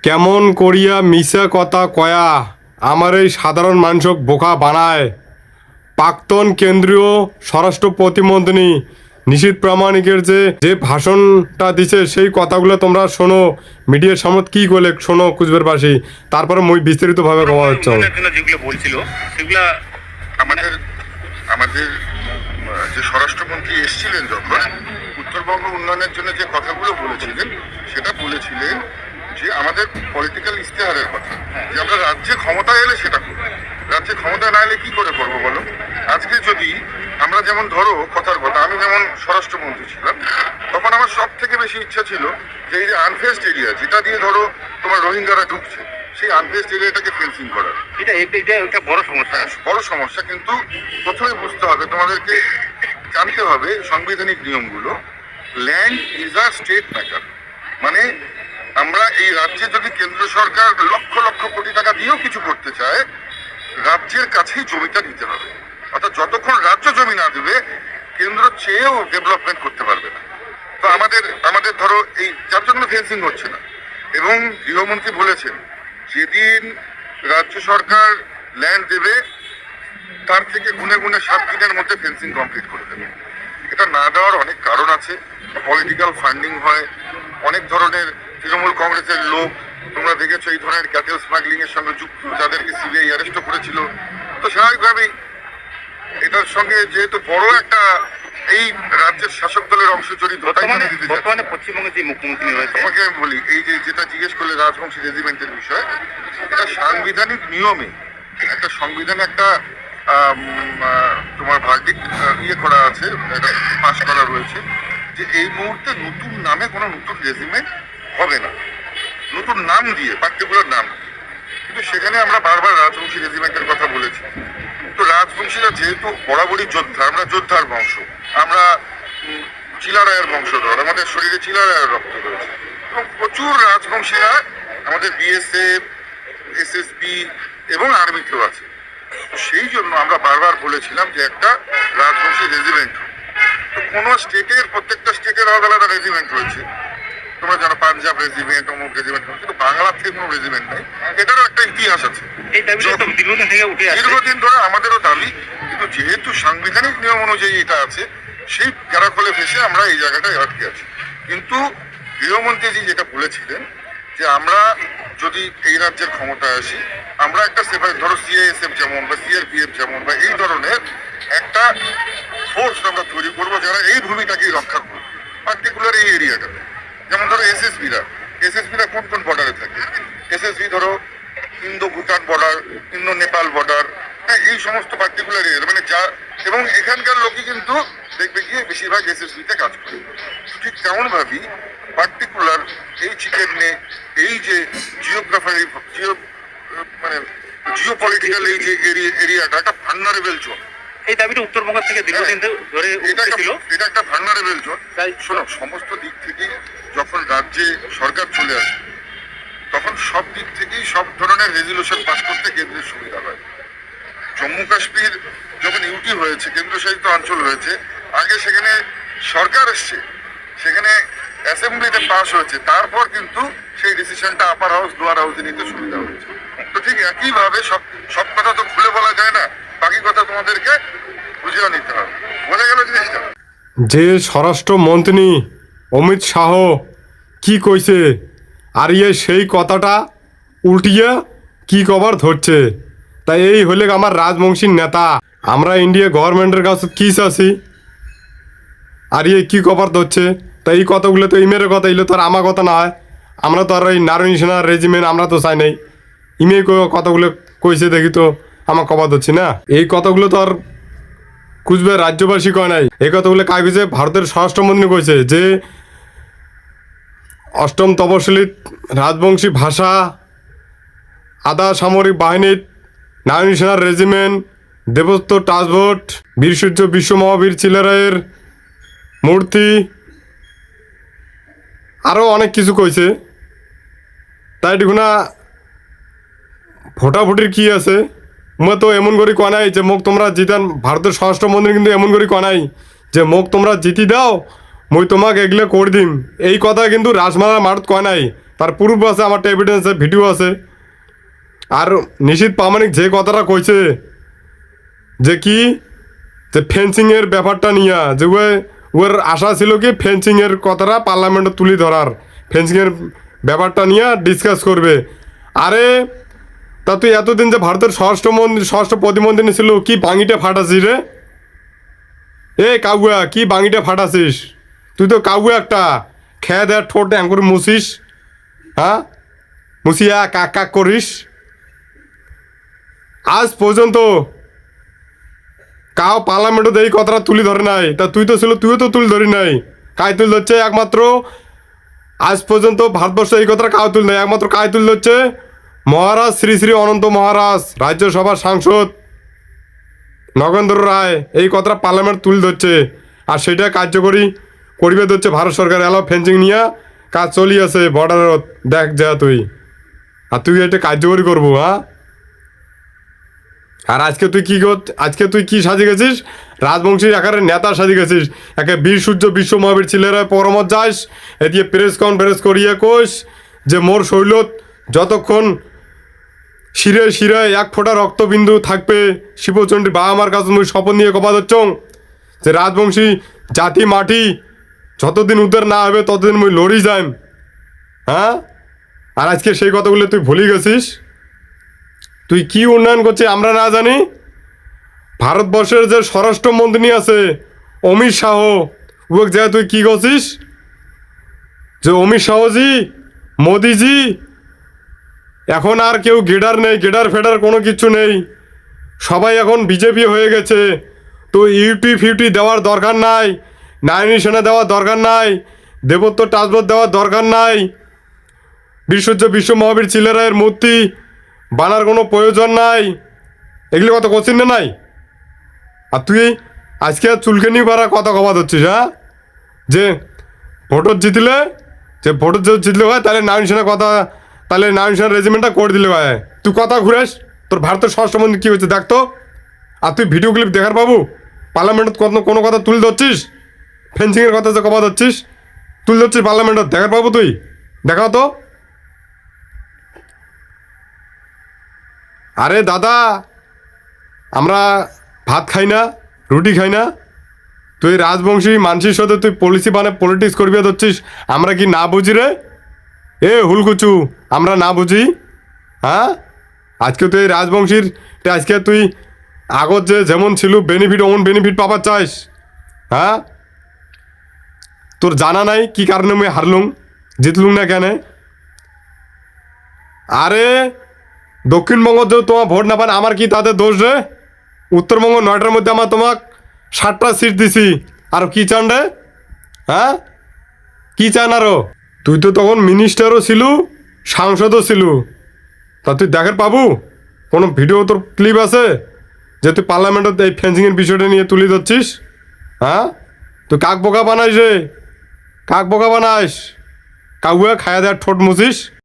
কেমন করিয়া মিছা কথা কয়া আমার এই সাধারণ মানুষক বোকা বানায় প্রাক্তন কেন্দ্রীয় স্বরাষ্ট্র প্রতিমন্ত্রী নিশীথ প্রামাণিকের যে যে ভাষণটা দিছে সেই কথাগুলো তোমরা শোনো। মিডিয়ার সামনে কি করলে শোনো কুচবের পাশে, তারপরে মই বিস্তারিতভাবে কথা হচ্ছে। যেগুলো বলছিল সেগুলা আমাদের আমাদের যে স্বরাষ্ট্রমন্ত্রী এসেছিলেন যখন উত্তরবঙ্গ উন্নয়নের জন্য যে কথাগুলো বলেছিলেন সেটা বলেছিলেন যে আমাদের পলিটিক্যাল ইস্তেহারের কথা, যে আমরা রাজ্যে ক্ষমতায় এলে সেটা করবো, রাজ্যে ক্ষমতায় না এলে কি করে করবো বলো। আজকে যদি আমরা যেমন ধরো কথার কথা, আমি যেমন স্বরাষ্ট্রমন্ত্রী ছিলাম তখন আমার সব থেকে বেশি ইচ্ছা ছিল যে এই যে আনফেস্ট এরিয়া যেটা দিয়ে ধরো তোমার রোহিঙ্গারা ঢুকছে সেই আনফেস্ট এরিয়াটাকে ফেন্সিং করার, এটা বড় সমস্যা, বড় সমস্যা। কিন্তু প্রথমে বুঝতে হবে, তোমাদেরকে জানতে হবে সাংবিধানিক নিয়মগুলো। Land is a state matter, মানে আমরা এই রাজ্যে যদি কেন্দ্র সরকার লক্ষ লক্ষ কোটি টাকা দিয়েও কিছু করতে চায়, রাজ্যের কাছেই জমিটা নিতে হবে। অর্থাৎ যতক্ষণ রাজ্য জমি না দেবে কেন্দ্র চেয়েও ডেভেলপমেন্ট করতে পারবে না। তো আমাদের ধরো এই যার জন্য ফেন্সিং হচ্ছে না। এবং গৃহমন্ত্রী বলেছেন যেদিন রাজ্য সরকার ল্যান্ড দেবে তার থেকে গুনে গুনে 7 দিনের মধ্যে ফেন্সিং কমপ্লিট করে দেবে। এটা না দেওয়ার অনেক কারণ আছে, পলিটিক্যাল ফান্ডিং হয়, অনেক ধরনের তৃণমূল কংগ্রেসের লোক তোমরা দেখেছো এই ধরনের ক্যাটেল স্মাগলিং এর সঙ্গে যুক্ত, যাদেরকে সিবিআই অ্যারেস্টও করেছিল। তো স্বাভাবিকভাবেই এটার সঙ্গে যেহেতু বড় একটা এই রাজ্যের শাসক দলের অংশ জড়িত, বর্তমানে পশ্চিমবঙ্গের যে মুখ্যমন্ত্রী রয়েছে, তোমাকে আমি বলি এই যে যেটা জিজ্ঞেস করলে রাজবংশী রেজিমেন্টের বিষয়, এটা সাংবিধানিক নিয়মে একটা সংবিধানে একটা তোমার ভার্ডিক্ট ইয়ে করা আছে, এটা পাস করা রয়েছে যে এই মুহূর্তে নতুন নামে কোনো নতুন রেজিমেন্ট হবে না, নতুন নাম দিয়ে পার্টিকুলার নাম। কিন্তু সেখানে আমরা বারবার রাজবংশী রেজিমেন্টের কথা বলেছি। তো রাজবংশীরা যেহেতু বরাবরই যোদ্ধা, আমরা যোদ্ধার বংশ, আমরা চিলারায়ের বংশধর, আমাদের শরীরে চিলারায়ের রক্ত রয়েছে এবং প্রচুর রাজবংশীরা আমাদের বিএসএফ, এসএসবি এবং আর্মিতেও আছে। সেই জন্য আমরা বারবার বলেছিলাম যে একটা রাজবংশী রেজিমেন্ট। তো কোনো স্টেটের, প্রত্যেকটা স্টেটের আলাদা আলাদা রেজিমেন্ট রয়েছে, তোমরা জানো পাঞ্জাব রেজিমেন্ট, অমুক রেজিমেন্ট, কিন্তু বাংলার থেকে কোনো রেজিমেন্ট নেই। এটারও একটা ইতিহাস আছে, দীর্ঘদিন ধরে আমাদেরও দাবি। কিন্তু যেহেতু সাংবিধানিক নিয়ম অনুযায়ী এটা আছে, সেই ক্যারাকলে ফেসে আমরা এই জায়গাটায় আটকে আছি। কিন্তু গৃহমন্ত্রীজি যেটা বলেছিলেন যে আমরা যদি এই রাজ্যের ক্ষমতায় আসি, আমরা একটা সেপারেট ধরো সিআইএসএফ যেমন বা সিআরপিএফ যেমন বা এই ধরনের একটা ফোর্স আমরা তৈরি করবো যারা এই ভূমিটাকেই রক্ষা করবে, পার্টিকুলার এই এরিয়াটাতে। যেমন ধরো এসএসবিরা কোন কোন বর্ডারে থাকে, এসএসবি ধরো Indo Bhutan border, Indo Nepal border, হ্যাঁ এই সমস্ত পার্টিকুলার এরিয়া, মানে যা, এবং এখানকার লোকই কিন্তু দেখবে গিয়ে বেশিরভাগ এসএসবিতে কাজ করে। ঠিক তেমন ভাবেই পার্টিকুলার এই চিকেন নে এই যে জিওগ্রাফারি মানে জিও পলিটিক্যাল এই যে এরিয়াটা একটা ভালনারেবল জোন, এই দাবিটা উত্তরবঙ্গ থেকে দীর্ঘদিন ধরে এটা একটা ভালনারেবল জোন। তাই শোনো, সমস্ত দিক থেকেই যখন রাজ্যে সরকার চলে আসে তখন সব দিক থেকেই সব ধরনের রেজলিউশন পাস করতে কেন্দ্রের সুবিধা হয়। জম্মু কাশ্মীর যখন ইউটি হয়েছে, কেন্দ্রশাসিত অঞ্চল হয়েছে, আগে সেখানে সরকার এসছে, সেখানে অ্যাসেম্বলিতে পাস হয়েছে, তারপর কিন্তু সেই ডিসিশনটা আপার হাউস লোয়ার হাউসে নিতে সুবিধা হয়েছে। তো ঠিক একইভাবে সব কথা তো খুলে বলা যায় না, বাকি কথা তোমাদেরকে বুঝেও নিতে হবে। বোঝা গেল জিনিসটা? যে স্বরাষ্ট্রমন্ত্রী অমিত শাহ কি কইছে, আর সেই কথাটা উল্টিয়ে কি কভার ধরছে। তাই এই হলে আমার রাজবংশীর নেতা, আমরা ইন্ডিয়া গভর্নমেন্টের কাছে কি চাচ্ছি, আর কি কভার ধরছে। তাই এই কথাগুলো তো ইমের কথা, এগুলো তো আর আমার কথা না হয়। আমরা তো আর এই নারায়ণ সেনার রেজিমেন্ট আমরা তো চাই নাই। ইমে কথাগুলো কইছে দেখি তো আমার কভার ধরছি না। এই কথাগুলো তো আর কুচবিহার রাজ্যবাসী কয় নাই, এই কথাগুলো কাজ কইছে ভারতের স্বরাষ্ট্রমন্ত্রী কইছে যে অষ্টম তপশিলিত রাজবংশী ভাষা আধা সামরিক বাহিনীর নারায়ণ সেনার রেজিমেন্ট, দেবত্ব টাসবোট, বীর সূর্য বিশ্ব মহাবীর চিলারায়ের মূর্তি, আরও অনেক কিছু কইছে। তাই দেখুনা ভোটাভুটির কি আছে, মই তো এমন করে কয় নাই যে মোক তোমরা জিতান। ভারতের স্বরাষ্ট্রমন্ত্রী কিন্তু এমন করে কয় নাই যে মোক তোমরা জিতি দাও মই তোমাকে এগুলো করে দিম, এই কথা কিন্তু রাজমালার মারত কয় নাই। তার প্রুফ আছে, আমার এভিডেন্স আছে, ভিডিও আছে। আর নিশীথ প্রামাণিক যে কথাটা কইছে যে কি, যে ফেন্সিংয়ের ব্যাপারটা নিয়ে, যে ওর আশা ছিল কি ফেন্সিংয়ের কথাটা পার্লামেন্টে তুলে ধরার, ফেন্সিংয়ের ব্যাপারটা নিয়ে ডিসকাস করবে। আরে তা তুই এতদিন যে ভারতের স্বরাষ্ট্র প্রতিমন্ত্রী ছিল, কি বাঙিটা ফাটাছিস রে? এ কাউয়া, কি বাঙিটা ফাটাছিস? তুই তো কাউয়া একটা, খেয়ে দেয় ঠোঁট অ্যাঙ্কুর মুছিস, হ্যাঁ মুছিয়া কাক কাক করিস। আজ পর্যন্ত কাও পার্লামেন্টে এই কথাটা তুলে ধরে নাই, তা তুইও তো তুলে ধরি নাই। কায় তুলে ধরছে একমাত্র, আজ পর্যন্ত ভারতবর্ষে এই কথাটা কাউ তুলে নাই, একমাত্র কায় তুলে ধরছে মহারাজ শ্রী শ্রী অনন্ত মহারাজ, রাজ্যসভার সাংসদ নগেন্দ্র রায় এই কথাটা পার্লামেন্ট তুলে ধরছে। আর সেটা কার্যকরী করিবে ধরছে ভারত সরকার। এলো ফেন্সিং নিয়ে কাজ চলি আছে বর্ডারত, দেখ যা তুই, আর তুই এটা কার্যকরী করবো, হ্যাঁ? আর আজকে তুই কি সাজে গেছিস? রাজবংশীর একেবারে নেতা সাজে গেছিস, একে বীর সূর্য বিশ্ব মহাবীর ছেলেরা পরমত যাস, এদিকে প্রেস কনফারেন্স করিয়ে কোষ যে মোর শৈলত যতক্ষণ শিরে শিরে এক ফোঁটা রক্তবিন্দু থাকবে, শিবচণ্ডী বাবা মার কাছে মুই শপথ নিয়ে কপা ধরছ যে রাজবংশী জাতি মাটি যতদিন উদ্ধার না হবে ততদিন মুই লড়ি যাই, হ্যাঁ? আর আজকে সেই কথাগুলো তুই ভুলে গেছিস। তুই কি উন্নয়ন করছিস আমরা না জানি? ভারতবর্ষের যে স্বরাষ্ট্রমন্ত্রী আছে অমিত শাহ, ওকে যা তুই কি করছিস যে অমিত শাহজি, মোদিজি, এখন আর কেউ গেডার নেই, গেডার ফেডার কোনো কিছু নেই, সবাই এখন বিজেপি হয়ে গেছে। তো ইউটি দেওয়ার দরকার নাই, নাইনি সেনা দেওয়ার দরকার নাই, দেবত্ব টাসবত দেওয়ার দরকার নাই, বিশ্বজ্য বিশ্ব মহাবীর ছেলেরায়ের মূর্তি বানার কোনো প্রয়োজন নাই। এগুলো কত কোশ্চিন না নাই? আর তুই আজকে চুলকে নিয়ে পারা কথা কমাত হচ্ছিস, হ্যাঁ? যে ভোটর জিতলে, যে ভোটর যে জিতলে হয় তাহলে নাইন সেনা কথা, তাহলে নাইন সেনা রেজিমেন্টটা করে দিলে হয়। তুই কথা ঘুরেস, তোর ভারতের স্বরাষ্ট্রমন্ত্রী কী হচ্ছে দেখতো। আর তুই ভিডিও ক্লিপ দেখার পাবো, পার্লামেন্টত কোনো কথা তুলে ধরছিস, ফেন্সিংয়ের কথা যে কমা ধরছিস, তুলে ধরছিস পার্লামেন্টত, দেখার পাবো তুই, দেখাও তো। আরে দাদা, আমরা ভাত খাই না, রুটি খাই না, তুই রাজবংশী মানুষের সাথে তুই পলিটিক্স করবি ধরছিস, আমরা কি না বুঝি রে? এ হুলকুচু, আমরা না বুঝি, হ্যাঁ? আজকে তুই রাজবংশীর, আজকে তুই আগত যে যেমন ছিল বেনিফিট অমন বেনিফিট পাবার চাইস, হ্যাঁ? তোর জানা নাই কি কারণে আমি হারলুম, জিতলুম না কেন? আরে দক্ষিণবঙ্গ যে তোমার ভোট না পান আমার কি তাদের দোষ রে? উত্তরবঙ্গ 9টার মধ্যে আমার তোমাক 7টা সিট দিছি, আর কি চান রে, হ্যাঁ? কি চান আরো? তুই তো তখন মিনিস্টারও ছিল, সাংসদও ছিল, তা তুই দেখার পাবো কোনো ভিডিও তোর ক্লিপ আছে যে তুই পার্লামেন্টত এই ফেন্সিংয়ের বিষয়টা নিয়ে তুলে ধরছিস, হ্যাঁ? তুই কাক বোকা বানাইস রে, কাক বোকা বানাইস, কাউয়া খায়া দেওয়ার ঠোঁট মুছিস।